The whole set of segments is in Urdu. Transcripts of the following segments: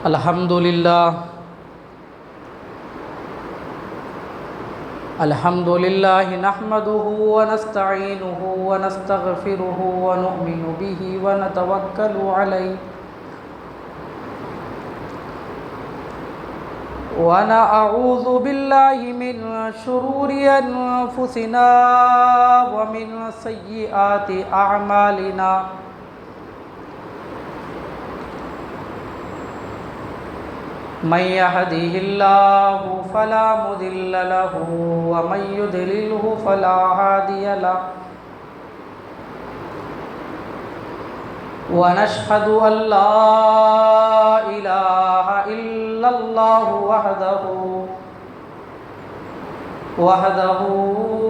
الحمد للہ نحمده ونستعینه ونستغفره ونؤمن به ونتوکل علیہ ونعوذ باللہ من شرور انفسنا ومن سیئات اعمالنا من يهده الله فلا مضل له ومن يضلله فلا هادي له ونشهد أن لا إله إلا الله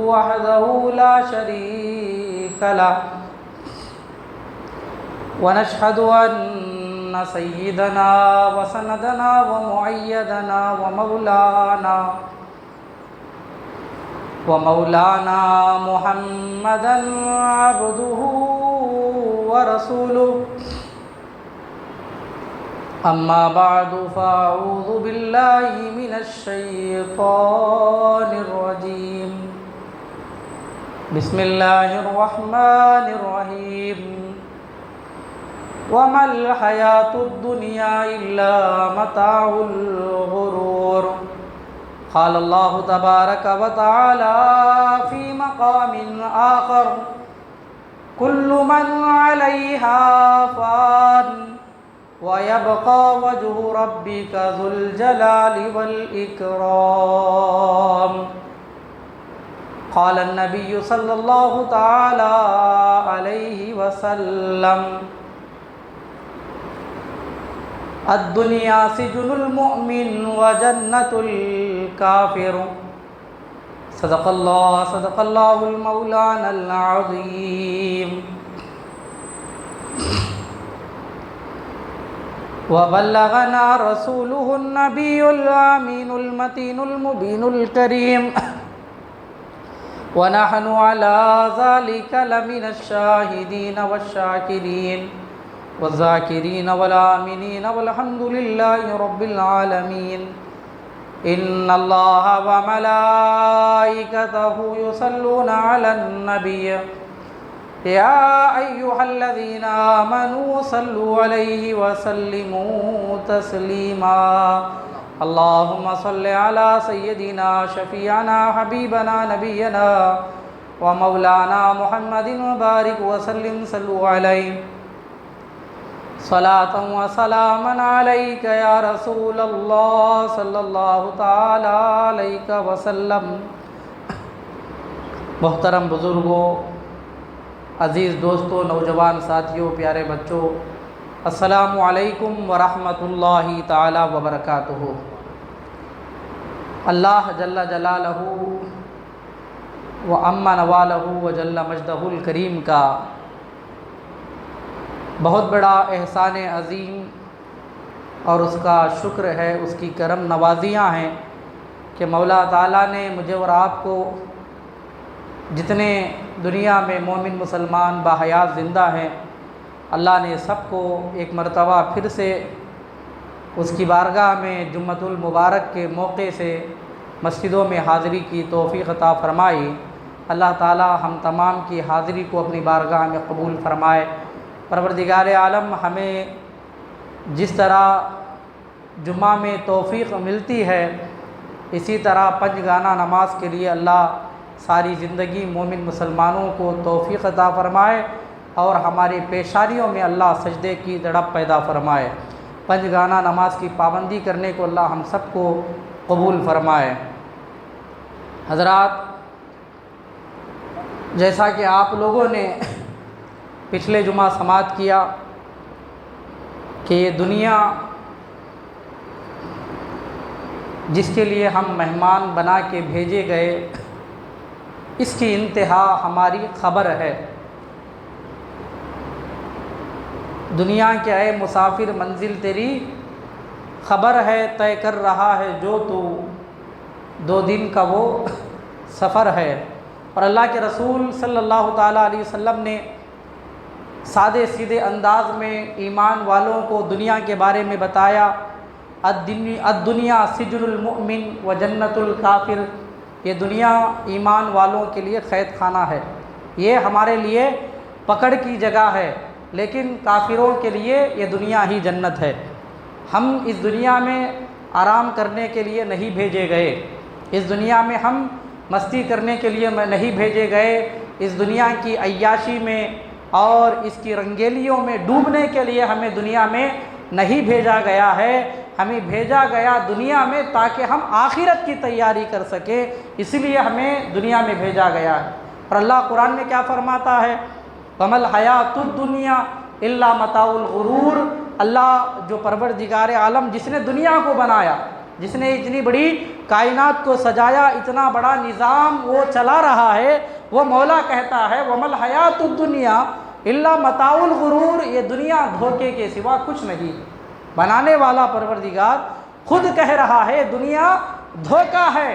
وحده لا شريك له ونشهد أن سيدنا وسندنا ومعيدنا ومولانا محمدا عبده ورسوله أما بعد فأعوذ بالله من الشيطان الرجيم بسم الله الرحمن الرحيم وما الحياة الدنيا إلا متاع الغرور قال الله تبارك وتعالى في مقام آخر كل من عليها فان ويبقى وجه ربك ذو الجلال والإكرام قال النبي صلى الله تعالى عليه وسلم الدنيا سجن المؤمن وجنة الكافر صدق الله المولانا العظيم وبلغنا رسوله النبي الأمين المتين المبين الكريم ونحن على ذلك لمن الشاهدين والشاكرين والذاكرين والآمنين والحمد لله رب العالمين إن الله وملائكته يصلون على النبي يا أيها الذين آمنوا صلوا عليه وسلموا تسليما اللهم صل على سيدنا شفيعنا حبيبنا نبينا ومولانا محمد وبارك وسلم صلوا عليه صلاة وسلاما عليك يا رسول الله صلی اللہ تعالی علیہ وسلم۔ محترم بزرگوں، عزیز دوستوں، نوجوان ساتھیوں، پیارے بچوں، السلام علیکم ورحمۃ اللہ تعالی وبرکاتہ۔ اللہ جل جلالہ و عم نوالہ و جل مجدہ الکریم کا بہت بڑا احسان عظیم اور اس کا شکر ہے، اس کی کرم نوازیاں ہیں کہ مولا تعالیٰ نے مجھے اور آپ کو جتنے دنیا میں مومن مسلمان باحیات زندہ ہیں، اللہ نے سب کو ایک مرتبہ پھر سے اس کی بارگاہ میں جمعۃ المبارک کے موقع سے مسجدوں میں حاضری کی توفیق عطا فرمائی۔ اللہ تعالیٰ ہم تمام کی حاضری کو اپنی بارگاہ میں قبول فرمائے۔ پروردگار عالم ہمیں جس طرح جمعہ میں توفیق ملتی ہے، اسی طرح پنج گانہ نماز کے لیے اللہ ساری زندگی مومن مسلمانوں کو توفیق عطا فرمائے اور ہماری پیشانیوں میں اللہ سجدے کی دڑپ پیدا فرمائے۔ پنج گانہ نماز کی پابندی کرنے کو اللہ ہم سب کو قبول فرمائے۔ حضرات، جیسا کہ آپ لوگوں نے پچھلے جمعہ سماعت کیا کہ یہ دنیا جس کے لیے ہم مہمان بنا کے بھیجے گئے، اس کی انتہا ہماری خبر ہے۔ دنیا کے اے مسافر منزل تیری خبر ہے، طے کر رہا ہے جو تو 2 دن کا وہ سفر ہے۔ اور اللہ کے رسول صلی اللہ تعالیٰ علیہ وسلم نے سادے سیدھے انداز میں ایمان والوں کو دنیا کے بارے میں بتایا الدنیا سجن المؤمن و جنت الکافر، یہ دنیا ایمان والوں کے لیے قید خانہ ہے، یہ ہمارے لیے پکڑ کی جگہ ہے، لیکن کافروں کے لیے یہ دنیا ہی جنت ہے۔ ہم اس دنیا میں آرام کرنے کے لیے نہیں بھیجے گئے، اس دنیا میں ہم مستی کرنے کے لیے نہیں بھیجے گئے، اس دنیا کی عیاشی میں اور اس کی رنگیلیوں میں ڈوبنے کے لیے ہمیں دنیا میں نہیں بھیجا گیا ہے، ہمیں بھیجا گیا دنیا میں تاکہ ہم آخرت کی تیاری کر سکیں، اس لیے ہمیں دنیا میں بھیجا گیا ہے۔ اور اللہ قرآن میں کیا فرماتا ہے؟ وَمَا الْحَيَاةُ الدُّنْيَا إِلَّا مَتَاعُ الْغُرُورِ، اللہ جو پروردگار عالم جس نے دنیا کو بنایا، جس نے اتنی بڑی کائنات کو سجایا، اتنا بڑا نظام وہ چلا رہا ہے، وہ مولا کہتا ہے وَمَا الْحَيَاةُ الدُّنْيَا إِلَّا مَتَاعُ الْغُرُورِ، یہ دنیا دھوکے کے سوا کچھ نہیں۔ بنانے والا پروردگار خود کہہ رہا ہے دنیا دھوکہ ہے،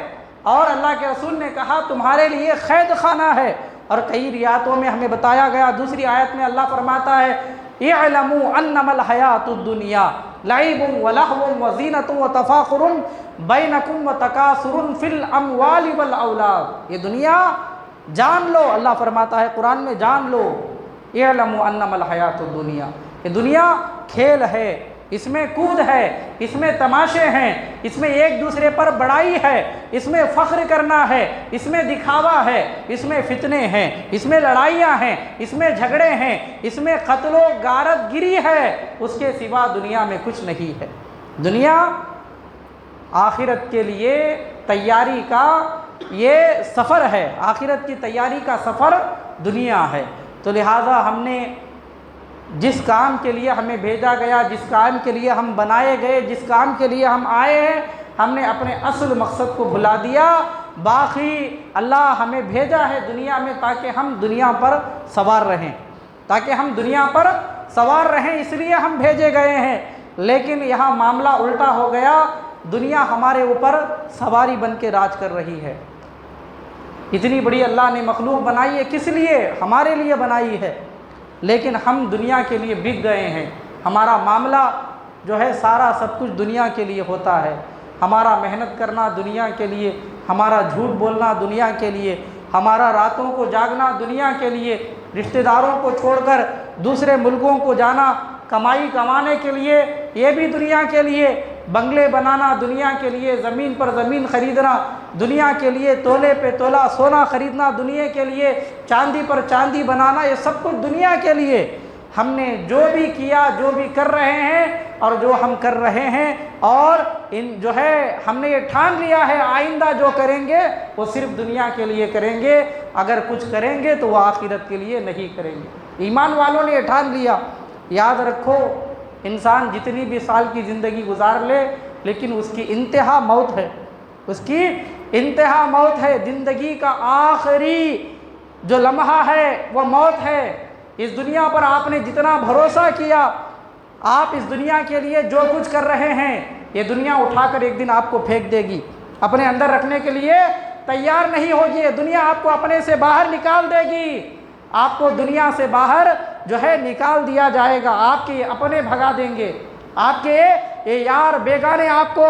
اور اللہ کے رسول نے کہا تمہارے لیے قید خانہ ہے۔ اور کئی روایتوں میں ہمیں بتایا گیا، دوسری آیت میں اللہ فرماتا ہے اعلموا انما الحیاۃ الدنیا لعب ولہو وزینۃ وتفاخر بینکم وتکاثر فی الاموال والاولاد، یہ دنیا جان لو، اللہ فرماتا ہے قرآن میں جان لو، اعلموا انما الحیاۃ الدنیا، یہ دنیا کھیل ہے، اس میں کود ہے، اس میں تماشے ہیں، اس میں ایک دوسرے پر بڑائی ہے، اس میں فخر کرنا ہے، اس میں دکھاوا ہے، اس میں فتنے ہیں، اس میں لڑائیاں ہیں، اس میں جھگڑے ہیں، اس میں قتل و غارت گری ہے، اس کے سوا دنیا میں کچھ نہیں ہے۔ دنیا آخرت کے لیے تیاری کا یہ سفر ہے، آخرت کی تیاری کا سفر دنیا ہے۔ تو لہٰذا ہم نے جس کام کے لیے ہمیں بھیجا گیا، جس کام کے لیے ہم بنائے گئے، جس کام کے لیے ہم آئے ہیں، ہم نے اپنے اصل مقصد کو بھلا دیا۔ باقی اللہ ہمیں بھیجا ہے دنیا میں تاکہ ہم دنیا پر سوار رہیں، تاکہ ہم دنیا پر سوار رہیں، اس لیے ہم بھیجے گئے ہیں۔ لیکن یہاں معاملہ الٹا ہو گیا، دنیا ہمارے اوپر سواری بن کے راج کر رہی ہے۔ اتنی بڑی اللہ نے مخلوق بنائی ہے، کس لیے؟ ہمارے لیے بنائی ہے، لیکن ہم دنیا کے لیے بک گئے ہیں۔ ہمارا معاملہ جو ہے سارا سب کچھ دنیا کے لیے ہوتا ہے، ہمارا محنت کرنا دنیا کے لیے، ہمارا جھوٹ بولنا دنیا کے لیے، ہمارا راتوں کو جاگنا دنیا کے لیے، رشتہ داروں کو چھوڑ کر دوسرے ملکوں کو جانا کمائی کمانے کے لیے، یہ بھی دنیا کے لیے، بنگلے بنانا دنیا کے لیے، زمین پر زمین خریدنا دنیا کے لیے، تولے پہ تولا سونا خریدنا دنیا کے لیے، چاندی پر چاندی بنانا، یہ سب کچھ دنیا کے لیے۔ ہم نے جو بھی کیا، جو بھی کر رہے ہیں اور جو ہم کر رہے ہیں، اور جو ہے ہم نے یہ ٹھان لیا ہے آئندہ جو کریں گے وہ صرف دنیا کے لیے کریں گے، اگر کچھ کریں گے تو وہ آخرت کے لیے نہیں کریں گے۔ ایمان والوں نے یہ ٹھان لیا۔ یاد رکھو، انسان جتنی بھی سال کی زندگی گزار لے، لیکن اس کی انتہا موت ہے، اس کی انتہا موت ہے۔ زندگی کا آخری جو لمحہ ہے وہ موت ہے۔ اس دنیا پر آپ نے جتنا بھروسہ کیا، آپ اس دنیا کے لیے جو کچھ کر رہے ہیں، یہ دنیا اٹھا کر ایک دن آپ کو پھینک دے گی، اپنے اندر رکھنے کے لیے تیار نہیں ہوگی، دنیا آپ کو اپنے سے باہر نکال دے گی، آپ کو دنیا سے باہر جو ہے نکال دیا جائے گا، آپ کے اپنے بھگا دیں گے، آپ کے یہ یار بیگانے آپ کو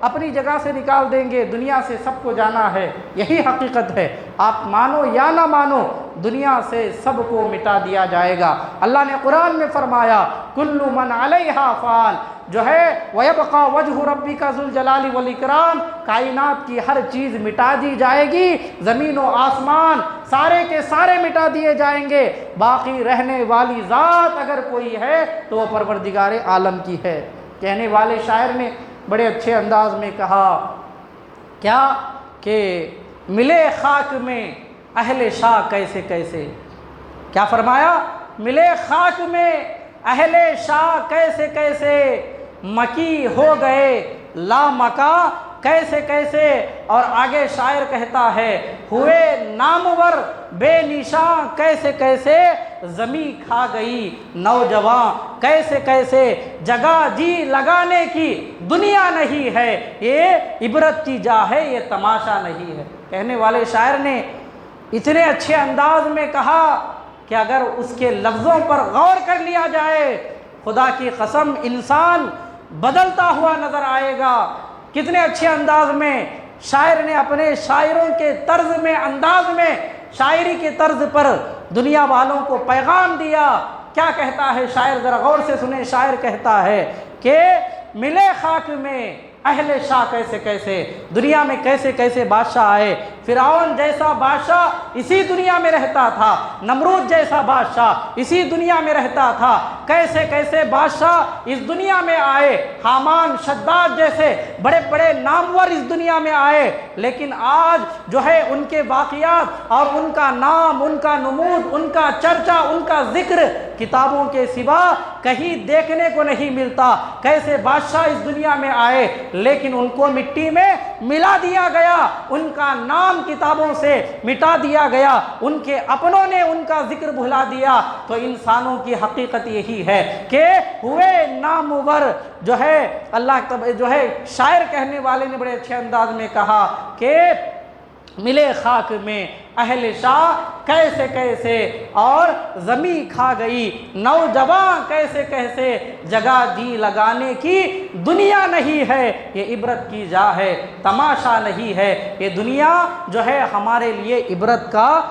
اپنی جگہ سے نکال دیں گے۔ دنیا سے سب کو جانا ہے، یہی حقیقت ہے، آپ مانو یا نہ مانو، دنیا سے سب کو مٹا دیا جائے گا۔ اللہ نے قرآن میں فرمایا کل من علیہا فان، جو ہے وَيَبْقَى وَجْهُ رَبِّكَ ذُو الْجَلَالِ وَالْإِكْرَامِ، کائنات کی ہر چیز مٹا دی جائے گی، زمین و آسمان سارے کے سارے مٹا دیے جائیں گے، باقی رہنے والی ذات اگر کوئی ہے تو وہ پروردگار عالم کی ہے۔ کہنے والے شاعر نے بڑے اچھے انداز میں کہا کیا کہ ملے خاک میں اہل شاہ کیسے کیسے، کیا فرمایا؟ ملے خاک میں اہل شاہ کیسے کیسے، مکی ہو گئے لا مکا کیسے کیسے۔ اور آگے شاعر کہتا ہے ہوئے نامور بے نشاں کیسے کیسے، زمیں کھا گئی نوجوان کیسے کیسے، جگہ جی لگانے کی دنیا نہیں ہے، یہ عبرت کی جا ہے، یہ تماشا نہیں ہے۔ کہنے والے شاعر نے اتنے اچھے انداز میں کہا کہ اگر اس کے لفظوں پر غور کر لیا جائے، خدا کی قسم انسان بدلتا ہوا نظر آئے گا۔ کتنے اچھے انداز میں شاعر نے اپنے شاعروں کے طرز میں، انداز میں، شاعری کے طرز پر دنیا والوں کو پیغام دیا۔ کیا کہتا ہے شاعر؟ ذرا غور سے سنیں۔ شاعر کہتا ہے کہ ملے خاک میں اہل شاہ کیسے کیسے، دنیا میں کیسے کیسے بادشاہ آئے۔ فرعون جیسا بادشاہ اسی دنیا میں رہتا تھا، نمرود جیسا بادشاہ اسی دنیا میں رہتا تھا، کیسے کیسے بادشاہ اس دنیا میں آئے، حامان، شداد جیسے بڑے بڑے نامور اس دنیا میں آئے، لیکن آج جو ہے ان کے واقعات اور ان کا نام، ان کا نمود، ان کا چرچا، ان کا ذکر کتابوں کے سوا کہیں دیکھنے کو نہیں ملتا۔ کیسے بادشاہ اس دنیا میں آئے لیکن ان کو مٹی میں ملا دیا گیا، ان کا نام کتابوں سے مٹا دیا گیا، ان کے اپنوں نے ان کا ذکر بھلا دیا۔ تو انسانوں کی حقیقت یہی ہے کہ ہوئے نامور جو ہے اللہ جو ہے شاعر کہنے والے نے بڑے اچھے انداز میں کہا کہ ملے خاک میں اہل شاہ کیسے کیسے اور زمیں کھا گئی، نوجوان کیسے کیسے جگہ جی لگانے کی دنیا نہیں ہے، یہ عبرت کی جا ہے، تماشا نہیں ہے۔ یہ دنیا جو ہے ہمارے لیے عبرت کا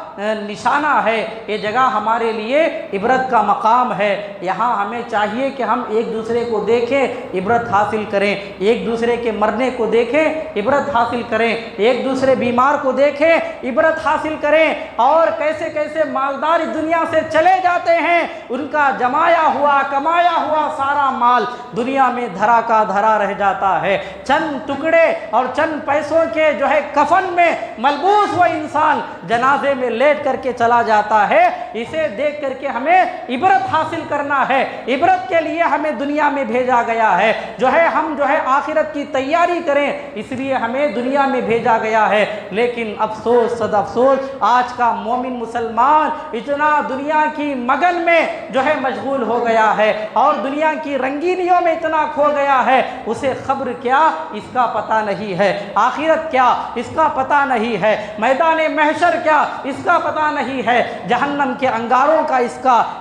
نشانہ ہے، یہ جگہ ہمارے لیے عبرت کا مقام ہے۔ یہاں ہمیں چاہیے کہ ہم ایک دوسرے کو دیکھیں، عبرت حاصل کریں، ایک دوسرے کے مرنے کو دیکھیں، عبرت حاصل کریں، ایک دوسرے بیمار کو دیکھیں، عبرت حاصل کریں، اور کیسے کیسے مالدار اس دنیا سے چلے جاتے ہیں، ان کا جمایا ہوا کمایا ہوا سارا مال دنیا میں دھرا کا دھرا رہ جاتا ہے۔ چند ٹکڑے اور چند پیسوں کے جو ہے کفن میں ملبوس وہ انسان جنازے میں لیٹ کر کے چلا جاتا ہے۔ اسے دیکھ کر کے ہمیں عبرت حاصل کرنا ہے، عبرت کے لیے ہمیں دنیا میں بھیجا گیا ہے، جو ہے ہم جو ہے آخرت کی تیاری کریں، اس لیے ہمیں دنیا میں بھیجا گیا ہے۔ لیکن افسوس صد افسوس آج کا مومن مسلمان اتنا دنیا کی مگن میں جو ہے مشغول ہو گیا ہے اور دنیا کی رنگینیوں میں اتنا کھو گیا ہے، اسے خبر کیا اس کا پتہ نہیں ہے، آخرت کیا اس کا پتہ نہیں ہے، میدان محشر کیا اس کا پتہ نہیں ہے، جہنم کے انگاروں کا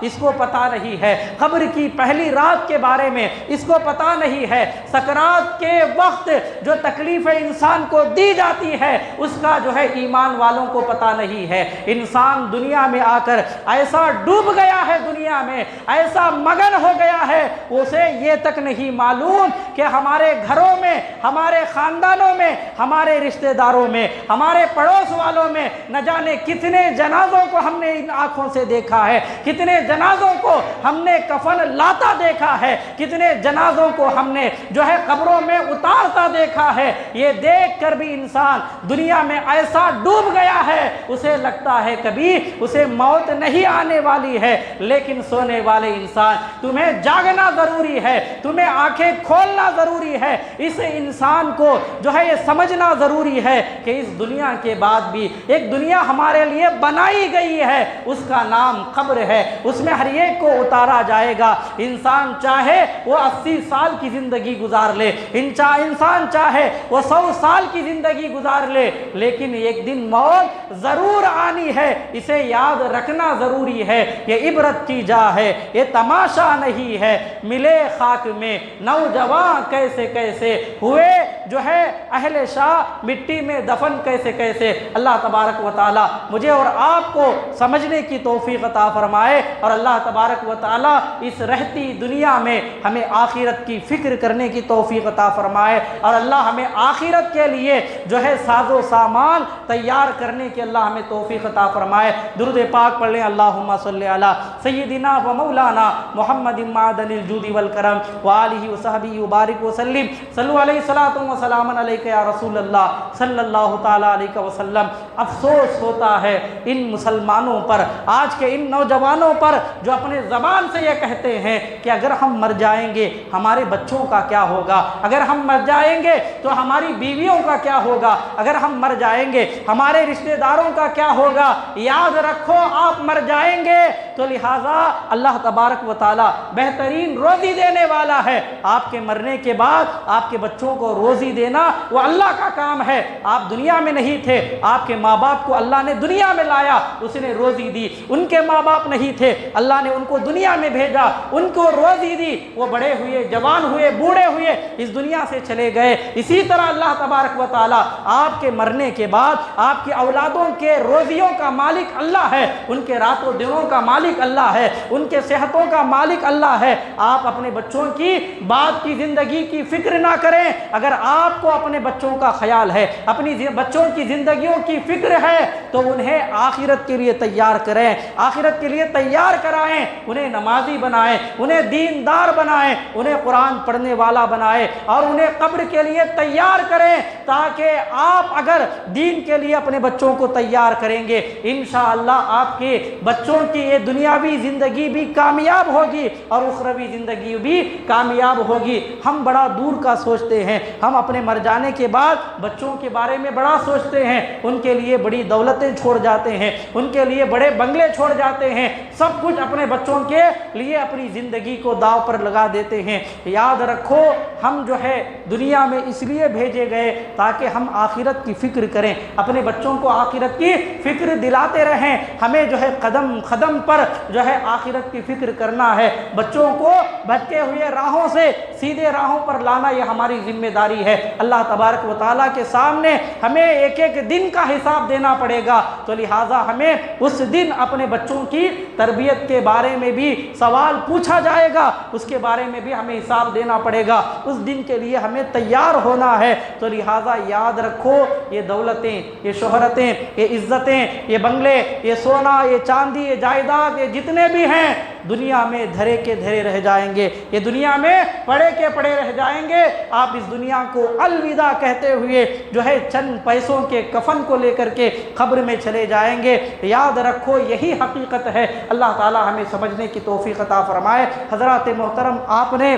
اس کو پتہ نہیں ہے، قبر کی پہلی رات کے بارے میں اس کو پتہ نہیں ہے، سکرات کے وقت جو تکلیف انسان کو دی جاتی ہے اس کا جو ہے ایمان والوں کو پتہ نہیں ہے۔ انسان دنیا میں آ کر ایسا ڈوب گیا ہے، دنیا میں ایسا مگن ہو گیا ہے، اسے یہ تک نہیں معلوم کہ ہمارے گھروں میں، ہمارے خاندانوں میں، ہمارے رشتہ داروں میں، ہمارے پڑوس والوں میں نہ جانے کتنے جنازوں کو ہم نے ان آنکھوں سے دیکھا ہے، کتنے جنازوں کو ہم نے کفن لاتا دیکھا ہے، کتنے جنازوں کو ہم نے جو ہے قبروں میں اتارتا دیکھا ہے۔ یہ دیکھ کر بھی انسان دنیا میں ایسا ڈوب گیا ہے، اسے لگتا ہے کبھی اسے موت نہیں آنے والی ہے۔ لیکن سونے والے انسان، تمہیں جاگنا ضروری ہے، تمہیں آنکھیں کھولنا ضروری ہے، اس انسان کو جو ہے یہ سمجھنا ضروری ہے کہ اس دنیا کے بعد بھی ایک دنیا ہمارے لیے بنائی گئی ہے، اس کا نام قبر ہے، اس میں ہر ایک کو اتارا جائے گا۔ انسان چاہے وہ 80 سال کی زندگی گزار لے، انسان چاہے وہ 100 سال کی زندگی گزار لے، لیکن ایک دن موت ضرور آنی ہے، اسے یاد رکھنا ضروری ہے۔ یہ عبرت کی جا ہے، یہ تماشا نہیں ہے۔ ملے خاک میں نوجوان کیسے کیسے ہوئے جو ہے اہل شاہ مٹی میں دفن کیسے کیسے۔ اللہ تبارک و تعالی مجھے اور آپ کو سمجھنے کی توفیق عطا فرمائے، اور اللہ تبارک و تعالی اس رہتی دنیا میں ہمیں آخرت کی فکر کرنے کی توفیق عطا فرمائے، اور اللہ ہمیں آخرت کے لیے جو ہے ساز و سامان تیار کرنے کی اللہ ہمیں توفیق عطا فرمائے۔ درود پاک پڑھ لیں۔ اللہم صلی علی سیدنا و مولانا محمد معدن الجود والکرم وآلہ وصحبہ وبارک وسلم۔ صلو علیہ الصلاۃ والسلام علیک یا رسول اللہ صلی اللہ تعالی علیہ وسلم۔ افسوس ہوتا ہے ان مسلمانوں پر، آج کے ان نوجوانوں پر جو اپنے زبان سے یہ کہتے ہیں کہ اگر ہم مر جائیں گے ہمارے بچوں کا کیا ہوگا، اگر ہم مر جائیں گے تو ہماری بیویوں کا کیا ہوگا، اگر ہم مر جائیں گے ہمارے رشتہ داروں کا کیا ہوگا۔ یاد رکھو آپ مر جائیں گے تو لہٰذا اللہ تبارک و تعالی بہترین روزی دینے والا ہے، آپ کے مرنے کے بعد آپ کے بچوں کو روزی روزی دینا وہ اللہ کا کام ہے۔ آپ دنیا میں نہیں تھے، آپ کے ماں باپ کو اللہ نے دنیا میں لایا، اس نے روزی دی۔ ان کے ماں باپ نہیں تھے، اللہ نے ان کو دنیا میں بھیجا، ان کو روزی دی، وہ بڑے ہوئے، جوان ہوئے، بوڑھے ہوئے، اس دنیا سے چلے گئے۔ اسی طرح اللہ تبارک و تعالیٰ آپ کے مرنے کے بعد آپ کی اولادوں کے روزیوں کا مالک اللہ ہے، ان کے راتوں دنوں کا مالک اللہ ہے، ان کے صحتوں کا مالک اللہ ہے۔ آپ اپنے بچوں کی بعد کی زندگی کی فکر نہ کریں۔ اگر آپ کو اپنے بچوں کا خیال ہے، اپنی بچوں کی زندگیوں کی فکر ہے، تو انہیں آخرت کے لیے تیار کریں، آخرت کے لیے تیار کرائیں، انہیں نمازی بنائیں، انہیں دیندار بنائیں، انہیں قرآن پڑھنے والا بنائیں، اور انہیں قبر کے لیے تیار کریں، تاکہ آپ اگر دین کے لیے اپنے بچوں کو تیار کریں گے، انشاءاللہ آپ کے بچوں کی یہ دنیاوی زندگی بھی کامیاب ہوگی اور اخروی زندگی بھی کامیاب ہوگی۔ ہم بڑا دور کا سوچتے ہیں، ہم اپنے مر جانے کے بعد بچوں کے بارے میں بڑا سوچتے ہیں، ان کے لیے بڑی دولتیں چھوڑ جاتے ہیں، ان کے لیے بڑے بنگلے چھوڑ جاتے ہیں، سب کچھ اپنے بچوں کے لیے اپنی زندگی کو داؤ پر لگا دیتے ہیں۔ یاد رکھو، ہم جو ہے دنیا میں اس لیے بھیجے گئے تاکہ ہم آخرت کی فکر کریں، اپنے بچوں کو آخرت کی فکر دلاتے رہیں۔ ہمیں جو ہے قدم قدم پر جو ہے آخرت کی فکر کرنا ہے، بچوں کو بھٹکے ہوئے راہوں سے سیدھے راہوں پر لانا یہ ہماری ذمہ داری ہے۔ اللہ تبارک و تعالیٰ کے سامنے ہمیں ایک ایک دن کا حساب دینا پڑے گا، تو لہٰذا ہمیں اس دن اپنے بچوں کی تربیت کے بارے میں بھی سوال پوچھا جائے گا، اس کے بارے میں بھی ہمیں حساب دینا پڑے گا، اس دن کے لیے ہمیں تیار ہونا ہے۔ تو لہٰذا یاد رکھو، یہ دولتیں، یہ شہرتیں، یہ عزتیں، یہ بنگلے، یہ سونا، یہ چاندی، یہ جائیداد، یہ جتنے بھی ہیں دنیا میں دھرے کے دھرے رہ جائیں گے، یہ دنیا میں پڑے کے پڑے رہ جائیں گے۔ آپ اس دنیا کو الوداع کہتے ہوئے جو ہے چند پیسوں کے کفن کو لے کر کے قبر میں چلے جائیں گے۔ یاد رکھو، یہی حقیقت ہے۔ اللہ تعالی ہمیں سمجھنے کی توفیق عطا فرمائے۔ حضرات محترم، آپ نے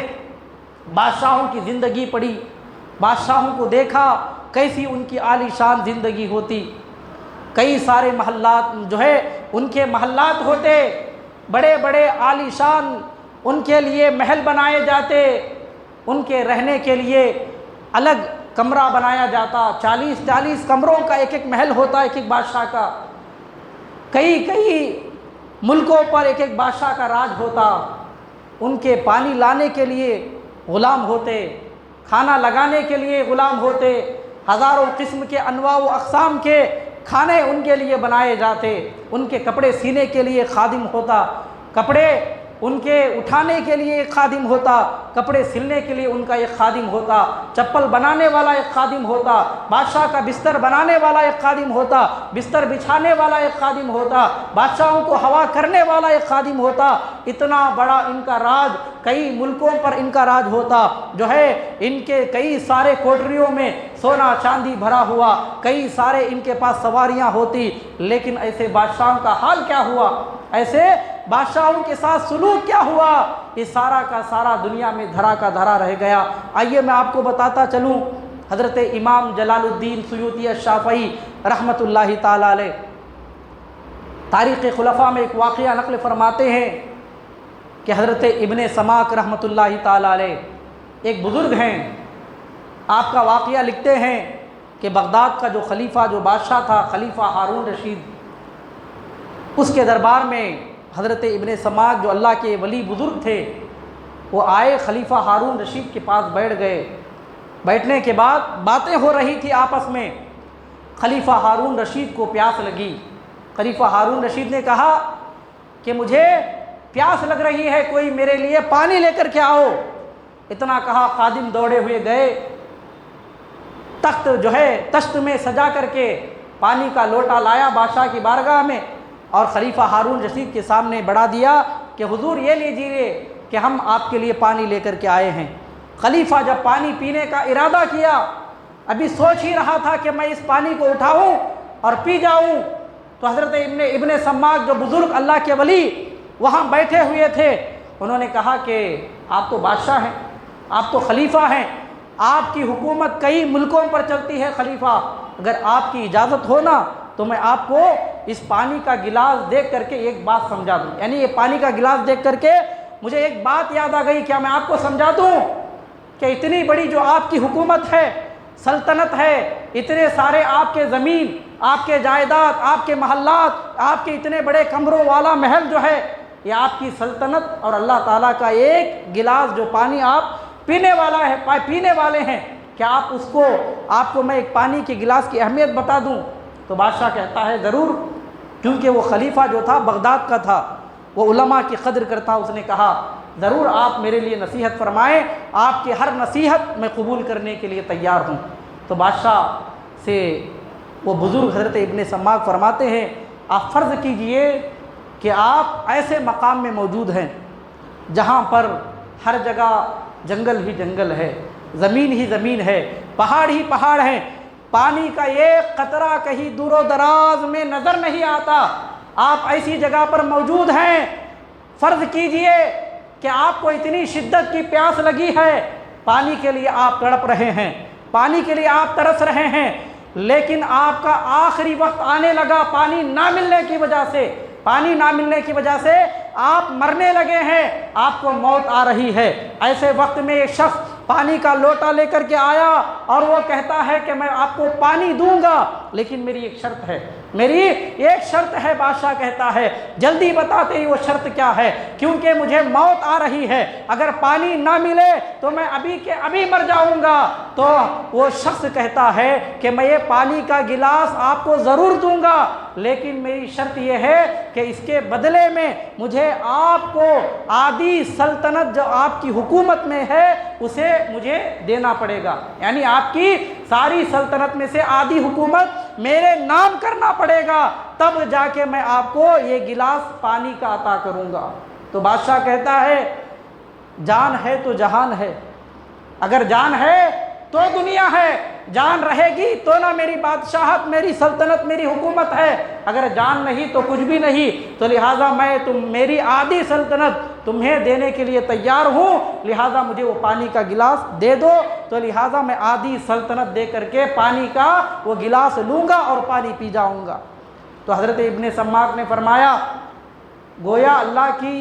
بادشاہوں کی زندگی پڑھی، بادشاہوں کو دیکھا کیسی ان کی عالی شان زندگی ہوتی، کئی سارے محلات جو ہے ان کے محلات ہوتے، بڑے بڑے عالی شان ان کے لیے محل بنائے جاتے، ان کے رہنے کے لیے الگ کمرہ بنایا جاتا، 40 کمروں کا ایک ایک محل ہوتا ایک ایک بادشاہ کا، کئی ملکوں پر ایک ایک بادشاہ کا راج ہوتا۔ ان کے پانی لانے کے لیے غلام ہوتے، کھانا لگانے کے لیے غلام ہوتے، ہزاروں قسم کے انواع و اقسام کے کھانے ان کے لیے بنائے جاتے، ان کے کپڑے سینے کے لیے خادم ہوتا، کپڑے ان کے اٹھانے کے لیے ایک خادم ہوتا، کپڑے سلنے کے لیے ان کا ایک خادم ہوتا، چپل بنانے والا ایک خادم ہوتا، بادشاہ کا بستر بنانے والا ایک خادم ہوتا، بستر بچھانے والا ایک خادم ہوتا، بادشاہوں کو ہوا کرنے والا ایک خادم ہوتا۔ اتنا بڑا ان کا راج، کئی ملکوں پر ان کا راج ہوتا، جو ہے ان کے کئی سارے کوٹریوں میں سونا چاندی بھرا ہوا، کئی سارے ان کے پاس سواریاں ہوتی۔ لیکن ایسے بادشاہوں کا حال کیا ہوا، ایسے بادشاہوں کے ساتھ سلوک کیا ہوا، یہ سارا کا سارا دنیا میں دھرا کا دھرا رہ گیا۔ آئیے میں آپ کو بتاتا چلوں، حضرت امام جلال الدین سیوطی الشافعی رحمۃ اللہ تعالی علیہ تاریخ خلفاء میں ایک واقعہ نقل فرماتے ہیں کہ حضرت ابن سماک رحمۃ اللہ تعالی علیہ ایک بزرگ ہیں، آپ کا واقعہ لکھتے ہیں کہ بغداد کا جو خلیفہ، جو بادشاہ تھا، خلیفہ ہارون رشید، اس کے دربار میں حضرت ابن سماک جو اللہ کے ولی بزرگ تھے وہ آئے، خلیفہ ہارون رشید کے پاس بیٹھ گئے۔ بیٹھنے کے بعد باتیں ہو رہی تھی آپس میں، خلیفہ ہارون رشید کو پیاس لگی۔ خلیفہ ہارون رشید نے کہا کہ مجھے پیاس لگ رہی ہے، کوئی میرے لیے پانی لے کر کے آؤ۔ اتنا کہا، خادم دوڑے ہوئے گئے، تخت جو ہے تشت میں سجا کر کے پانی کا لوٹا لایا بادشاہ کی بارگاہ میں، اور خلیفہ ہارون رشید کے سامنے بڑھا دیا کہ حضور یہ لیجیے کہ ہم آپ کے لیے پانی لے کر کے آئے ہیں۔ خلیفہ جب پانی پینے کا ارادہ کیا، ابھی سوچ ہی رہا تھا کہ میں اس پانی کو اٹھاؤں اور پی جاؤں، تو حضرت ابن سماک جو بزرگ اللہ کے ولی وہاں بیٹھے ہوئے تھے، انہوں نے کہا کہ آپ تو بادشاہ ہیں، آپ تو خلیفہ ہیں، آپ کی حکومت کئی ملکوں پر چلتی ہے خلیفہ، اگر آپ کی اجازت ہو نا تو میں آپ کو اس پانی کا گلاس دیکھ کر کے ایک بات سمجھا دوں، یعنی یہ پانی کا گلاس دیکھ کر کے مجھے ایک بات یاد آ گئی، کیا میں آپ کو سمجھا دوں کہ اتنی بڑی جو آپ کی حکومت ہے، سلطنت ہے، اتنے سارے آپ کے زمین، آپ کے جائیداد، آپ کے محلات، آپ کے اتنے بڑے کمروں والا محل جو ہے، یہ آپ کی سلطنت، اور اللہ تعالیٰ کا ایک گلاس جو پانی آپ پینے والے ہیں، کیا آپ کو میں ایک پانی کے گلاس کی اہمیت بتا دوں؟ تو بادشاہ کہتا ہے ضرور، کیونکہ وہ خلیفہ جو تھا بغداد کا تھا، وہ علماء کی قدر کرتا، اس نے کہا ضرور آپ میرے لیے نصیحت فرمائیں، آپ کی ہر نصیحت میں قبول کرنے کے لیے تیار ہوں۔ تو بادشاہ سے وہ بزرگ حضرت ابن سماک فرماتے ہیں آپ فرض کیجئے کہ آپ ایسے مقام میں موجود ہیں جہاں پر ہر جگہ جنگل ہی جنگل ہے، زمین ہی زمین ہے، پہاڑ ہی پہاڑ ہیں، پانی کا ایک قطرہ کہیں دور و دراز میں نظر نہیں آتا، آپ ایسی جگہ پر موجود ہیں۔ فرض کیجئے کہ آپ کو اتنی شدت کی پیاس لگی ہے، پانی کے لیے آپ تڑپ رہے ہیں، پانی کے لیے آپ ترس رہے ہیں، لیکن آپ کا آخری وقت آنے لگا، پانی نہ ملنے کی وجہ سے آپ مرنے لگے ہیں، آپ کو موت آ رہی ہے۔ ایسے وقت میں ایک شخص پانی کا لوٹا لے کر کے آیا اور وہ کہتا ہے کہ میں آپ کو پانی دوں گا، لیکن میری ایک شرط ہے۔ بادشاہ کہتا ہے جلدی بتا تیری وہ شرط کیا ہے، کیونکہ مجھے موت آ رہی ہے، اگر پانی نہ ملے تو میں ابھی کے ابھی مر جاؤں گا۔ تو وہ شخص کہتا ہے کہ میں یہ پانی کا گلاس آپ کو ضرور دوں گا، لیکن میری شرط یہ ہے کہ اس کے بدلے میں مجھے آپ کو آدھی سلطنت جو آپ کی حکومت میں ہے اسے مجھے دینا پڑے گا، یعنی آپ کی ساری سلطنت میں سے آدھی حکومت میرے نام کرنا پڑے گا، تب جا کے میں آپ کو یہ گلاس پانی کا عطا کروں گا۔ تو بادشاہ کہتا ہے جان ہے تو جہان ہے، اگر جان ہے تو دنیا ہے، جان رہے گی تو نہ میری بادشاہت، میری سلطنت، میری حکومت ہے، اگر جان نہیں تو کچھ بھی نہیں، تو لہٰذا میں میری آدھی سلطنت تمہیں دینے کے لیے تیار ہوں، لہٰذا مجھے وہ پانی کا گلاس دے دو۔ تو لہٰذا میں آدھی سلطنت دے کر کے پانی کا وہ گلاس لوں گا اور پانی پی جاؤں گا۔ تو حضرت ابن سماک نے فرمایا گویا اللہ کی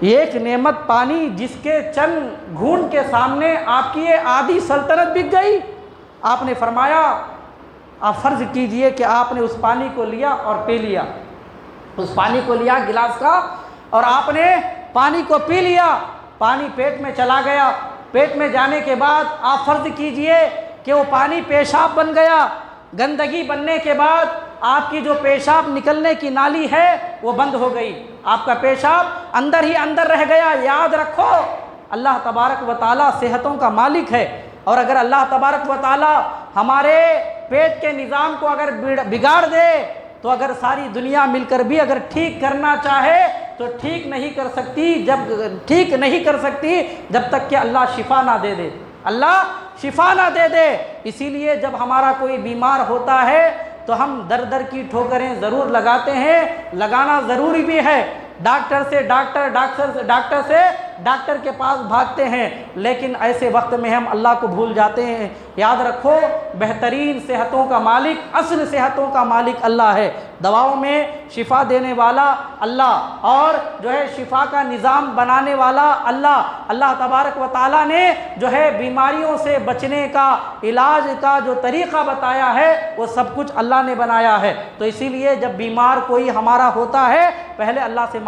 ایک نعمت پانی جس کے چند گھونٹ کے سامنے آپ کی یہ آدھی سلطنت بک گئی۔ آپ نے فرمایا آپ فرض کیجئے کہ آپ نے اس پانی کو لیا اور پی لیا، اس پانی کو لیا گلاس کا اور آپ نے پانی کو پی لیا، پانی پیٹ میں چلا گیا، پیٹ میں جانے کے بعد آپ فرض کیجئے کہ وہ پانی پیشاب بن گیا، گندگی بننے کے بعد آپ کی جو پیشاب نکلنے کی نالی ہے وہ بند ہو گئی، آپ کا پیشاب اندر ہی اندر رہ گیا۔ یاد رکھو اللہ تبارک و تعالیٰ صحتوں کا مالک ہے، اور اگر اللہ تبارک و تعالیٰ ہمارے پیٹ کے نظام کو اگر بگاڑ دے تو اگر ساری دنیا مل کر بھی اگر ٹھیک کرنا چاہے تو ٹھیک نہیں کر سکتی جب تک کہ اللہ شفا نہ دے دے، اللہ شفا نہ دے دے۔ اسی لیے جب ہمارا کوئی بیمار ہوتا ہے تو ہم در در کی ٹھوکریں ضرور لگاتے ہیں، لگانا ضروری بھی ہے، ڈاکٹر سے ڈاکٹر کے پاس بھاگتے ہیں، لیکن ایسے وقت میں ہم اللہ کو بھول جاتے ہیں۔ یاد رکھو بہترین صحتوں کا مالک، اصل صحتوں کا مالک اللہ ہے، دواؤں میں شفا دینے والا اللہ، اور جو ہے شفا کا نظام بنانے والا اللہ تبارک و تعالیٰ نے جو ہے بیماریوں سے بچنے کا، علاج کا جو طریقہ بتایا ہے وہ سب کچھ اللہ نے بنایا ہے۔ تو اسی لیے جب بیمار کوئی ہمارا ہوتا ہے پہلے اللہ سے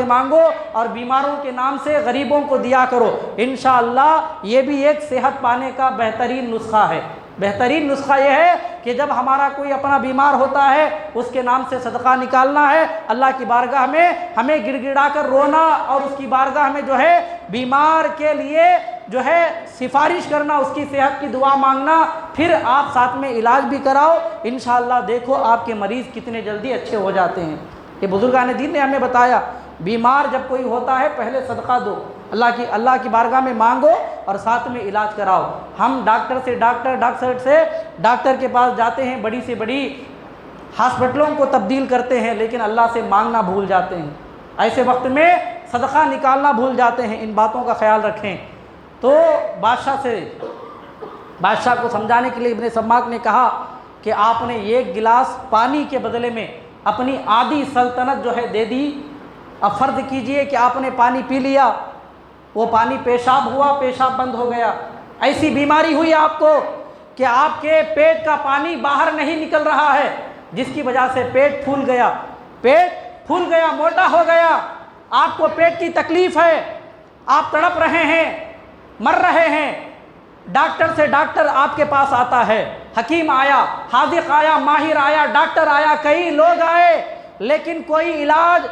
مانگو اور بیماروں کے نام سے غریبوں کو دیا کرو، انشاءاللہ یہ بھی ایک صحت پانے کا بہترین نسخہ ہے۔ بہترین نسخہ یہ ہے کہ جب ہمارا کوئی اپنا بیمار ہوتا ہے اس کے نام سے صدقہ نکالنا ہے، اللہ کی بارگاہ میں ہمیں گڑ گڑا کر رونا اور اس کی بارگاہ میں جو ہے بیمار کے لیے جو ہے سفارش کرنا، اس کی صحت کی دعا مانگنا، پھر آپ ساتھ میں علاج بھی کراؤ، انشاءاللہ دیکھو آپ کے مریض کتنے جلدی اچھے ہو جاتے ہیں۔ یہ بزرگان دین نے ہمیں بتایا بیمار جب کوئی ہوتا ہے پہلے صدقہ دو، اللہ کی بارگاہ میں مانگو اور ساتھ میں علاج کراؤ۔ ہم ڈاکٹر کے پاس جاتے ہیں، بڑی سے بڑی ہاسپٹلوں کو تبدیل کرتے ہیں، لیکن اللہ سے مانگنا بھول جاتے ہیں، ایسے وقت میں صدقہ نکالنا بھول جاتے ہیں۔ ان باتوں کا خیال رکھیں۔ تو بادشاہ کو سمجھانے کے لیے ابن سماک نے کہا کہ آپ نے ایک گلاس پانی کے بدلے میں اپنی آدھی سلطنت جو ہے دے دی۔ اب فرض کیجئے کہ آپ نے پانی پی لیا، وہ پانی پیشاب ہوا، پیشاب بند ہو گیا، ایسی بیماری ہوئی آپ کو کہ آپ کے پیٹ کا پانی باہر نہیں نکل رہا ہے، جس کی وجہ سے پیٹ پھول گیا، موٹا ہو گیا، آپ کو پیٹ کی تکلیف ہے، آپ تڑپ رہے ہیں، مر رہے ہیں، ڈاکٹر سے ڈاکٹر آپ کے پاس آتا ہے، حکیم آیا، حاذق آیا، ماہر آیا، ڈاکٹر آیا، کئی لوگ آئے، لیکن کوئی علاج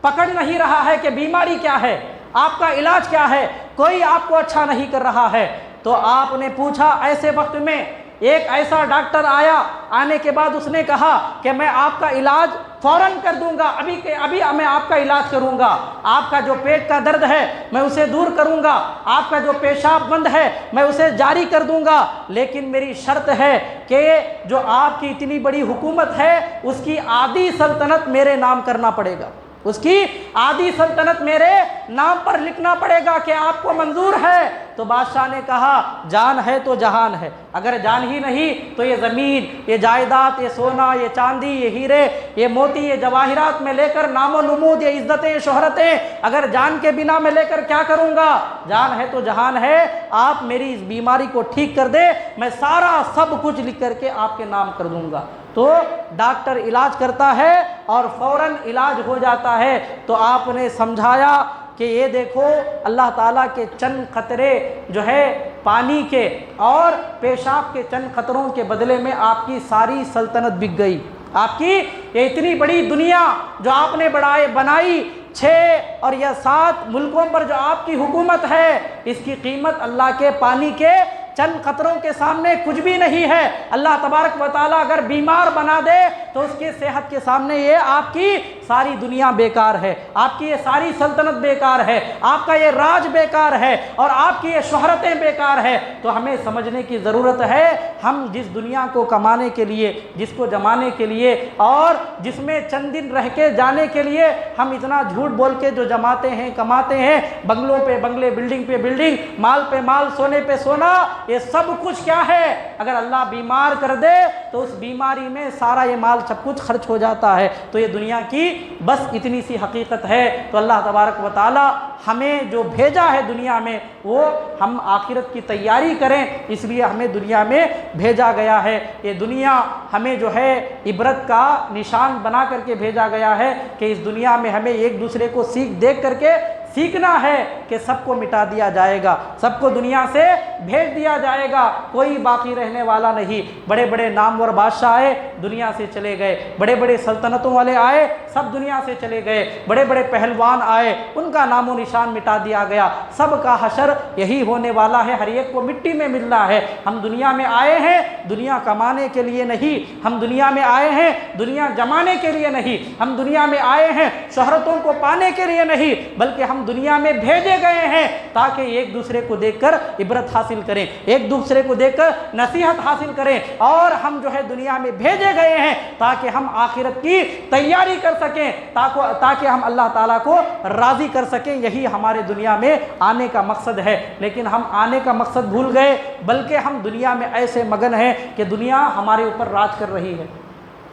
پکڑ نہیں رہا ہے کہ بیماری کیا ہے، آپ کا علاج کیا ہے، کوئی آپ کو اچھا نہیں کر رہا ہے۔ تو آپ نے پوچھا، ایسے وقت میں ایک ایسا ڈاکٹر آیا، آنے کے بعد اس نے کہا کہ میں آپ کا علاج فوراً کر دوں گا، ابھی کے ابھی میں آپ کا علاج کروں گا، آپ کا جو پیٹ کا درد ہے میں اسے دور کروں گا، آپ کا جو پیشاب بند ہے میں اسے جاری کر دوں گا، لیکن میری شرط ہے کہ جو آپ کی اتنی بڑی حکومت ہے اس کی آدھی سلطنت میرے نام کرنا پڑے گا، اس کی آدھی سلطنت میرے نام پر لکھنا پڑے گا کہ آپ کو منظور ہے۔ تو بادشاہ نے کہا، جان ہے تو جہان ہے، اگر جان ہی نہیں تو یہ زمین، یہ جائیداد، یہ سونا، یہ چاندی، یہ ہیرے، یہ موتی، یہ جواہرات میں لے کر نام و نمود، یہ عزتیں، شہرتیں، اگر جان کے بنا میں لے کر کیا کروں گا؟ جان ہے تو جہان ہے، آپ میری اس بیماری کو ٹھیک کر دے، میں سارا سب کچھ لکھ کر کے آپ کے نام کر دوں گا۔ تو ڈاکٹر علاج کرتا ہے اور فوراً علاج ہو جاتا ہے۔ تو آپ نے سمجھایا کہ یہ دیکھو اللہ تعالیٰ کے چند قطرے جو ہے پانی کے اور پیشاب کے چند قطروں کے بدلے میں آپ کی ساری سلطنت بک گئی، آپ کی یہ اتنی بڑی دنیا جو آپ نے بنائی، 6 اور یا 7 ملکوں پر جو آپ کی حکومت ہے، اس کی قیمت اللہ کے پانی کے چند قطروں کے سامنے کچھ بھی نہیں ہے۔ اللہ تبارک و تعالیٰ اگر بیمار بنا دے تو اس کی صحت کے سامنے یہ آپ کی ساری دنیا بیکار ہے، آپ کی یہ ساری سلطنت بیکار ہے، آپ کا یہ راج بیکار ہے اور آپ کی یہ شہرتیں بیکار ہے۔ تو ہمیں سمجھنے کی ضرورت ہے، ہم جس دنیا کو کمانے کے لیے، جس کو جمانے کے لیے اور جس میں چند دن رہ کے جانے کے لیے ہم اتنا جھوٹ بول کے جو جماتے ہیں، کماتے ہیں، بنگلوں پہ بنگلے، بلڈنگ پہ بلڈنگ، مال پہ مال، سونے پہ سونا، یہ سب کچھ کیا ہے؟ اگر اللہ بیمار کر دے تو اس بیماری میں سارا یہ مال سب کچھ خرچ ہو جاتا ہے۔ تو یہ دنیا کی بس اتنی سی حقیقت ہے۔ تو اللہ تبارک و تعالی ہمیں جو بھیجا ہے دنیا میں، وہ ہم آخرت کی تیاری کریں، اس لیے ہمیں دنیا میں بھیجا گیا ہے۔ یہ دنیا ہمیں جو ہے عبرت کا نشان بنا کر کے بھیجا گیا ہے کہ اس دنیا میں ہمیں ایک دوسرے کو دیکھ کر کے سیکھنا ہے کہ سب کو مٹا دیا جائے گا، سب کو دنیا سے بھیج دیا جائے گا، کوئی باقی رہنے والا نہیں۔ بڑے بڑے نامور بادشاہ آئے، دنیا سے چلے گئے، بڑے بڑے سلطنتوں والے آئے، سب دنیا سے چلے گئے، بڑے بڑے پہلوان آئے، ان کا نام و نشان مٹا دیا گیا۔ سب کا حشر یہی ہونے والا ہے، ہر ایک کو مٹی میں ملنا ہے۔ ہم دنیا میں آئے ہیں دنیا کمانے کے لیے نہیں، ہم دنیا میں آئے ہیں دنیا جمانے کے لیے نہیں، ہم دنیا میں آئے ہیں شہرتوں کو پانے کے لیے نہیں، بلکہ ہم دنیا میں بھیجے گئے ہیں تاکہ ایک دوسرے کو دیکھ کر عبرت حاصل کریں، ایک دوسرے کو دیکھ کر نصیحت حاصل کریں، اور ہم جو ہے دنیا میں بھیجے گئے ہیں تاکہ ہم آخرت کی تیاری کر سکیں، تاکہ ہم اللہ تعالیٰ کو راضی کر سکیں۔ یہی ہمارے دنیا میں آنے کا مقصد ہے، لیکن ہم آنے کا مقصد بھول گئے، بلکہ ہم دنیا میں ایسے مگن ہیں کہ دنیا ہمارے اوپر راج کر رہی ہے۔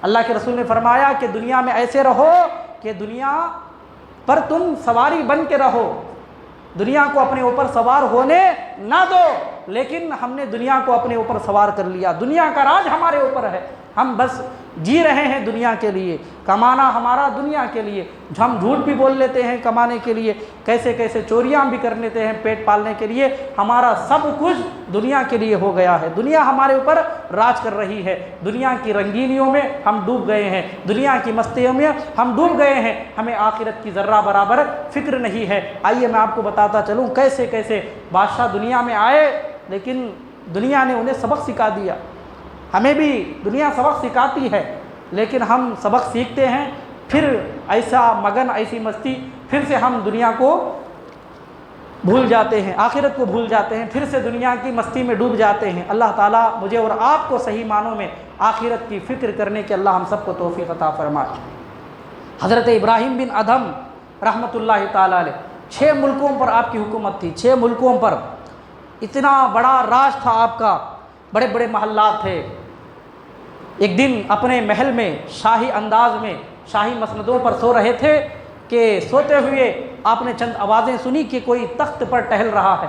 اللہ کے رسول نے فرمایا کہ دنیا میں ایسے رہو کہ دنیا پر تم سواری بن کے رہو، دنیا کو اپنے اوپر سوار ہونے نہ دو، لیکن ہم نے دنیا کو اپنے اوپر سوار کر لیا، دنیا کا راج ہمارے اوپر ہے، ہم بس جی رہے ہیں دنیا کے لیے، کمانا ہمارا دنیا کے لیے، ہم جھوٹ بھی بول لیتے ہیں کمانے کے لیے، کیسے کیسے چوریاں بھی کر لیتے ہیں پیٹ پالنے کے لیے، ہمارا سب کچھ دنیا کے لیے ہو گیا ہے، دنیا ہمارے اوپر راج کر رہی ہے، دنیا کی رنگینیوں میں ہم ڈوب گئے ہیں، دنیا کی مستیوں میں ہم ڈوب گئے ہیں، ہمیں آخرت کی ذرہ برابر فکر نہیں ہے۔ آئیے میں آپ کو بتاتا چلوں کیسے کیسے بادشاہ دنیا میں آئے، لیکن دنیا نے انہیں سبق سکھا دیا۔ ہمیں بھی دنیا سبق سکھاتی ہے، لیکن ہم سبق سیکھتے ہیں، پھر ایسا مگن، ایسی مستی، پھر سے ہم دنیا کو بھول جاتے ہیں، آخرت کو بھول جاتے ہیں، پھر سے دنیا کی مستی میں ڈوب جاتے ہیں۔ اللہ تعالیٰ مجھے اور آپ کو صحیح معنوں میں آخرت کی فکر کرنے کے اللہ ہم سب کو توفیق عطا فرمائے۔ حضرت ابراہیم بن ادھم رحمۃ اللہ تعالیٰ علیہ، 6 ملکوں پر آپ کی حکومت تھی، 6 ملکوں پر اتنا بڑا راج تھا آپ کا، بڑے بڑے محلات تھے۔ ایک دن اپنے محل میں شاہی انداز میں شاہی مسندوں پر سو رہے تھے کہ سوتے ہوئے آپ نے چند آوازیں سنی کہ کوئی تخت پر ٹہل رہا ہے۔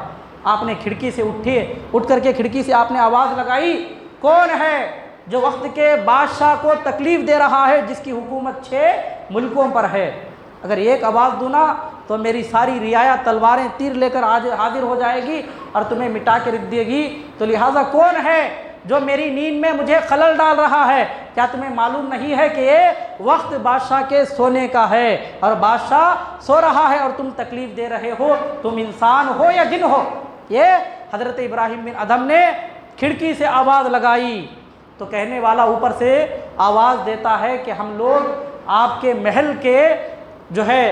آپ نے کھڑکی سے اٹھ کر کے کھڑکی سے آپ نے آواز لگائی، کون ہے جو وقت کے بادشاہ کو تکلیف دے رہا ہے جس کی حکومت 6 ملکوں پر ہے؟ اگر ایک آواز دوں نا تو میری ساری رعایا تلواریں تیر لے کر حاضر ہو جائے گی اور تمہیں مٹا کے رکھ دے گی۔ تو لہٰذا کون ہے جو میری نیند میں مجھے خلل ڈال رہا ہے؟ کیا تمہیں معلوم نہیں ہے کہ یہ وقت بادشاہ کے سونے کا ہے اور بادشاہ سو رہا ہے اور تم تکلیف دے رہے ہو؟ تم انسان ہو یا جن ہو؟ یہ حضرت ابراہیم بن ادھم نے کھڑکی سے آواز لگائی تو کہنے والا اوپر سے آواز دیتا ہے کہ ہم لوگ آپ کے محل کے جو ہے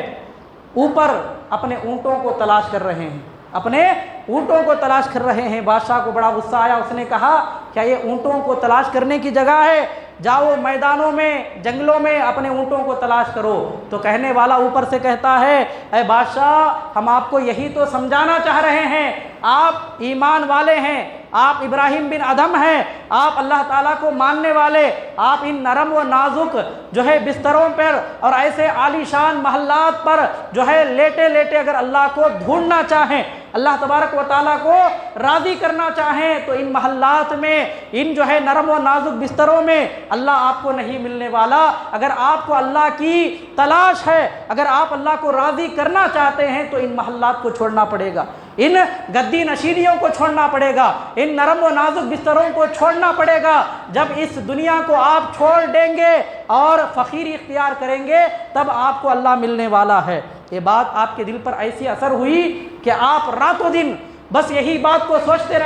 اوپر اپنے اونٹوں کو تلاش کر رہے ہیں، اپنے اونٹوں کو تلاش کر رہے ہیں۔ بادشاہ کو بڑا غصہ آیا، اس نے کہا کیا یہ اونٹوں کو تلاش کرنے کی جگہ ہے؟ جاؤ میدانوں میں، جنگلوں میں اپنے اونٹوں کو تلاش کرو۔ تو کہنے والا اوپر سے کہتا ہے اے بادشاہ، ہم آپ کو یہی تو سمجھانا چاہ رہے ہیں، آپ ایمان والے ہیں، آپ ابراہیم بن ادھم ہیں، آپ اللہ تعالیٰ کو ماننے والے، آپ ان نرم و نازک جو ہے بستروں پر اور ایسے عالی شان محلات پر جو ہے لیٹے لیٹے اگر اللہ کو ڈھونڈنا چاہیں، اللہ تبارک و تعالیٰ کو راضی کرنا چاہیں تو ان محلات میں، ان جو ہے نرم و نازک بستروں میں اللہ آپ کو نہیں ملنے والا۔ اگر آپ کو اللہ کی تلاش ہے، اگر آپ اللہ کو راضی کرنا چاہتے ہیں تو ان محلات کو چھوڑنا پڑے گا، ان گدی نشینیوں کو چھوڑنا پڑے گا، ان نرم و نازک بستروں کو چھوڑنا پڑے گا۔ جب اس دنیا کو آپ چھوڑ دیں گے اور فقیری اختیار کریں گے تب آپ کو اللہ ملنے والا ہے۔ یہ بات آپ کے دل پر ایسی اثر ہوئی کہ آپ رات و دن بس یہی بات کو سوچتے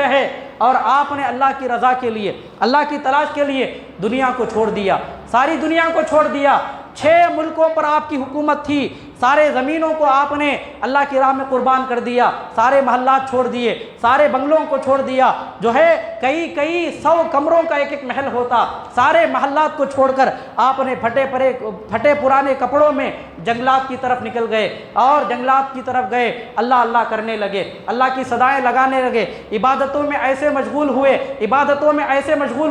رہے اور آپ نے اللہ کی رضا کے لیے، اللہ کی تلاش کے لیے دنیا کو چھوڑ دیا، ساری دنیا کو چھوڑ دیا۔ 6 ملکوں پر آپ کی حکومت تھی، سارے زمینوں کو آپ نے اللہ کی راہ میں قربان کر دیا، سارے محلات چھوڑ دیے، سارے بنگلوں کو چھوڑ دیا، جو ہے کئی 100 کمروں کا ایک محل ہوتا، سارے محلات کو چھوڑ کر آپ نے پھٹے پرانے کپڑوں میں جنگلات کی طرف نکل گئے اور جنگلات کی طرف گئے، اللہ اللہ کرنے لگے، اللہ کی صدائیں لگانے لگے، عبادتوں میں ایسے مشغول ہوئے، ریاضتوں میں ایسے مشغول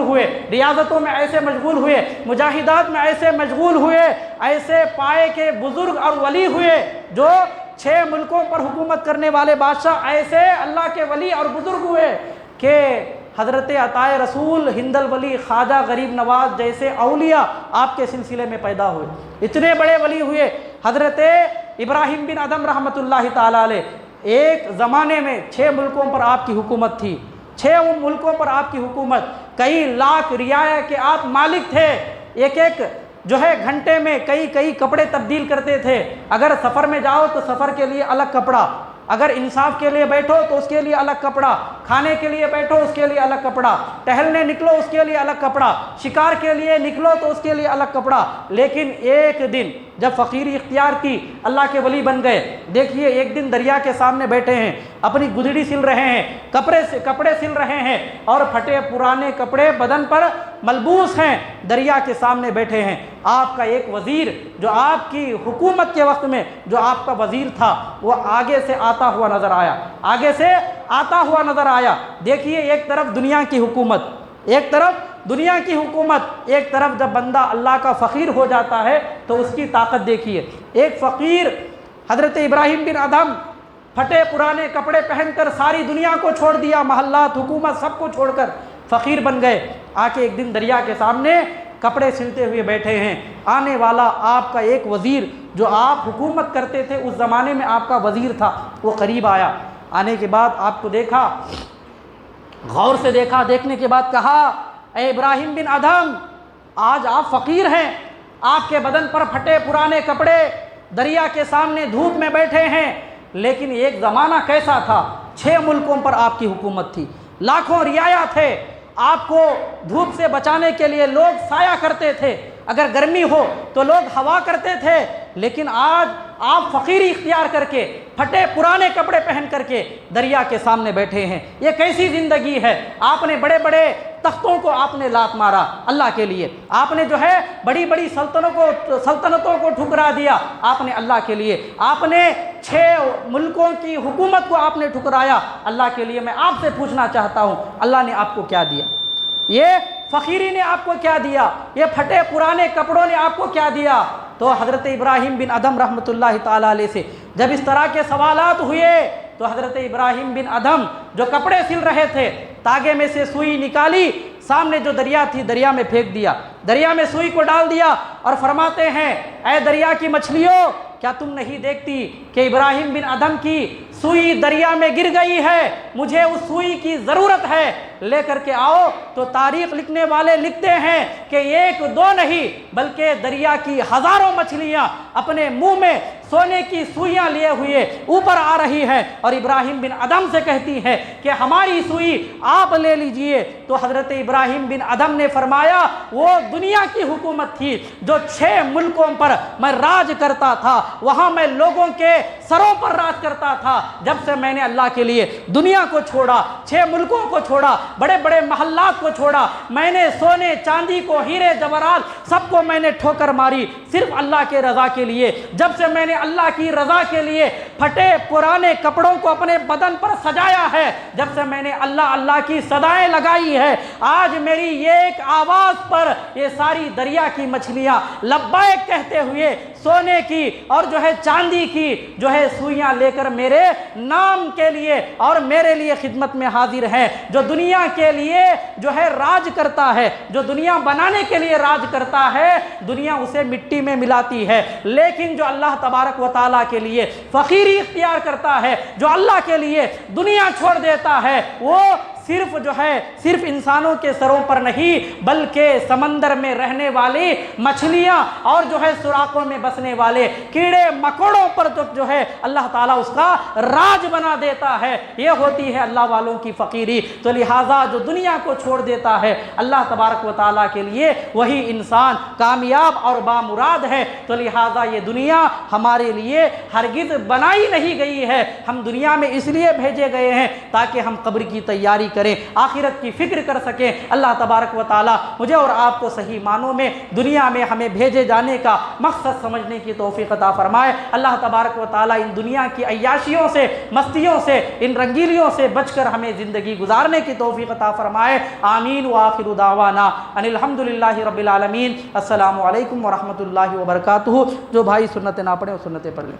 ہوئے، مجاہدات میں ایسے مشغول ہوئے، ایسے پائے کے بزرگ اور ولی ہوئے جو 6 ملکوں پر حکومت کرنے والے بادشاہ ایسے اللہ کے ولی اور بزرگ ہوئے کہ حضرت عطائے رسول، ہند الولی، خواجہ غریب نواز جیسے اولیاء آپ کے سلسلے میں پیدا ہوئے، اتنے بڑے ولی ہوئے۔ حضرت ابراہیم بن ادھم رحمۃ اللہ تعالیٰ علیہ، ایک زمانے میں 6 ملکوں پر آپ کی حکومت تھی، 6 ملکوں پر آپ کی حکومت، کئی لاکھ رعایا کے آپ مالک تھے، ایک جو ہے گھنٹے میں کئی کپڑے تبدیل کرتے تھے، اگر سفر میں جاؤ تو سفر کے لیے الگ کپڑا، اگر انصاف کے لیے بیٹھو تو اس کے لیے الگ کپڑا، کھانے کے لیے بیٹھو اس کے لیے الگ کپڑا، ٹہلنے نکلو اس کے لیے الگ کپڑا، شکار کے لیے نکلو تو اس کے لیے الگ کپڑا۔ لیکن ایک دن جب فقیری اختیار کی، اللہ کے ولی بن گئے، دیکھیے ایک دن دریا کے سامنے بیٹھے ہیں، اپنی گدڑی سل رہے ہیں، کپڑے سل رہے ہیں اور پھٹے پرانے کپڑے بدن پر ملبوس ہیں، دریا کے سامنے بیٹھے ہیں۔ آپ کا ایک وزیر جو آپ کی حکومت کے وقت میں جو آپ کا وزیر تھا وہ آگے سے آتا ہوا نظر آیا، دیکھیے ایک طرف دنیا کی حکومت، ایک طرف جب بندہ اللہ کا فقیر ہو جاتا ہے تو اس کی طاقت دیکھیے۔ ایک فقیر حضرت ابراہیم بن ادھم پھٹے پرانے کپڑے پہن کر ساری دنیا کو چھوڑ دیا، محلات، حکومت سب کو چھوڑ کر فقیر بن گئے، آ کے ایک دن دریا کے سامنے کپڑے سلتے ہوئے بیٹھے ہیں۔ آنے والا آپ کا ایک وزیر جو آپ حکومت کرتے تھے، اس زمانے میں آپ کا وزیر تھا، وہ قریب آیا، آنے کے بعد آپ کو دیکھا، غور سے دیکھا، دیکھنے کے بعد کہا اے ابراہیم بن ادھم، آج آپ فقیر ہیں، آپ کے بدن پر پھٹے پرانے کپڑے، دریا کے سامنے دھوپ میں بیٹھے ہیں، لیکن ایک زمانہ کیسا تھا، 6 ملکوں پر آپ کی حکومت تھی، لاکھوں رعایا تھے، آپ کو دھوپ سے بچانے کے لیے لوگ سایہ کرتے تھے، اگر گرمی ہو تو لوگ ہوا کرتے تھے، لیکن آج آپ فقیری اختیار کر کے پھٹے پرانے کپڑے پہن کر کے دریا کے سامنے بیٹھے ہیں، یہ کیسی زندگی ہے؟ آپ نے بڑے بڑے تختوں کو آپ نے لات مارا اللہ کے لیے، آپ نے جو ہے بڑی بڑی سلطنتوں کو ٹھکرا دیا آپ نے اللہ کے لیے، آپ نے 6 ملکوں کی حکومت کو آپ نے ٹھکرایا اللہ کے لیے۔ میں آپ سے پوچھنا چاہتا ہوں، اللہ نے آپ کو کیا دیا؟ یہ فقیری نے آپ کو کیا دیا؟ یہ پھٹے پرانے کپڑوں نے آپ کو کیا دیا؟ تو حضرت ابراہیم بن ادھم رحمۃ اللہ تعالیٰ علیہ سے جب اس طرح کے سوالات ہوئے تو حضرت ابراہیم بن ادھم جو کپڑے سل رہے تھے، تاگے میں سے سوئی نکالی، سامنے جو دریا تھی دریا میں پھینک دیا، دریا میں سوئی کو ڈال دیا اور فرماتے ہیں اے دریا کی مچھلیوں، کیا تم نہیں دیکھتی کہ ابراہیم بن ادھم کی سوئی دریا میں گر گئی ہے، مجھے اس سوئی کی ضرورت ہے، لے کر کے آؤ۔ تو تاریخ لکھنے والے لکھتے ہیں کہ ایک دو نہیں بلکہ دریا کی ہزاروں مچھلیاں اپنے منہ میں سونے کی سوئیاں لیے ہوئے اوپر آ رہی ہے اور ابراہیم بن ادھم سے کہتی ہے کہ ہماری سوئی آپ لے لیجئے۔ تو حضرت ابراہیم بن ادھم نے فرمایا وہ دنیا کی حکومت تھی جو 6 ملکوں پر میں راج کرتا تھا، وہاں میں لوگوں کے سروں پر راج کرتا تھا۔ جب سے میں نے اللہ کے لیے دنیا کو چھوڑا، 6 ملکوں کو چھوڑا، بڑے بڑے محلات کو چھوڑا، میں نے سونے چاندی کو، ہیرے جواہرات سب کو میں نے ٹھوکر ماری صرف اللہ کے رضا کے لیے۔ جب سے میں نے اللہ کی رضا کے لیے پھٹے پرانے کپڑوں کو اپنے بدن پر سجایا ہے، جب سے میں نے اللہ اللہ کی صدائیں لگائی ہے، آج میری ایک آواز پر یہ ساری دریا کی مچھلیاں لبیک کہتے ہوئے سونے کی اور چاندی کی سوئیاں لے کر میرے نام کے لیے اور میرے لیے خدمت میں حاضر ہیں۔ جو دنیا کے لیے راج کرتا ہے، جو دنیا بنانے کے لیے راج کرتا ہے، دنیا اسے مٹی میں ملاتی ہے، لیکن جو اللہ تبارک و تعالیٰ کے لیے فقیری اختیار کرتا ہے، جو اللہ کے لیے دنیا چھوڑ دیتا ہے، وہ صرف انسانوں کے سروں پر نہیں بلکہ سمندر میں رہنے والی مچھلیاں اور سوراخوں میں بسنے والے کیڑے مکوڑوں پر اللہ تعالیٰ اس کا راج بنا دیتا ہے۔ یہ ہوتی ہے اللہ والوں کی فقیری۔ تو لہٰذا جو دنیا کو چھوڑ دیتا ہے اللہ تبارک و تعالیٰ کے لیے، وہی انسان کامیاب اور بامراد ہے۔ تو لہٰذا یہ دنیا ہمارے لیے ہرگز بنائی نہیں گئی ہے، ہم دنیا میں اس لیے بھیجے گئے ہیں تاکہ ہم قبر کی تیاری کریں، آخرت کی فکر کر سکیں۔ اللہ تبارک و تعالیٰ مجھے اور آپ کو صحیح معنوں میں دنیا میں ہمیں بھیجے جانے کا مقصد سمجھنے کی توفیق عطا فرمائے۔ اللہ تبارک و تعالیٰ ان دنیا کی عیاشیوں سے، مستیوں سے، ان رنگیلیوں سے بچ کر ہمیں زندگی گزارنے کی توفیق عطا فرمائے۔ آمین وآخر دعوانا ان الحمدللہ رب العالمین۔ السلام علیکم ورحمۃ اللہ وبرکاتہ۔ جو بھائی سنتیں نہ پڑھیں وہ سنتیں پڑھ لیں۔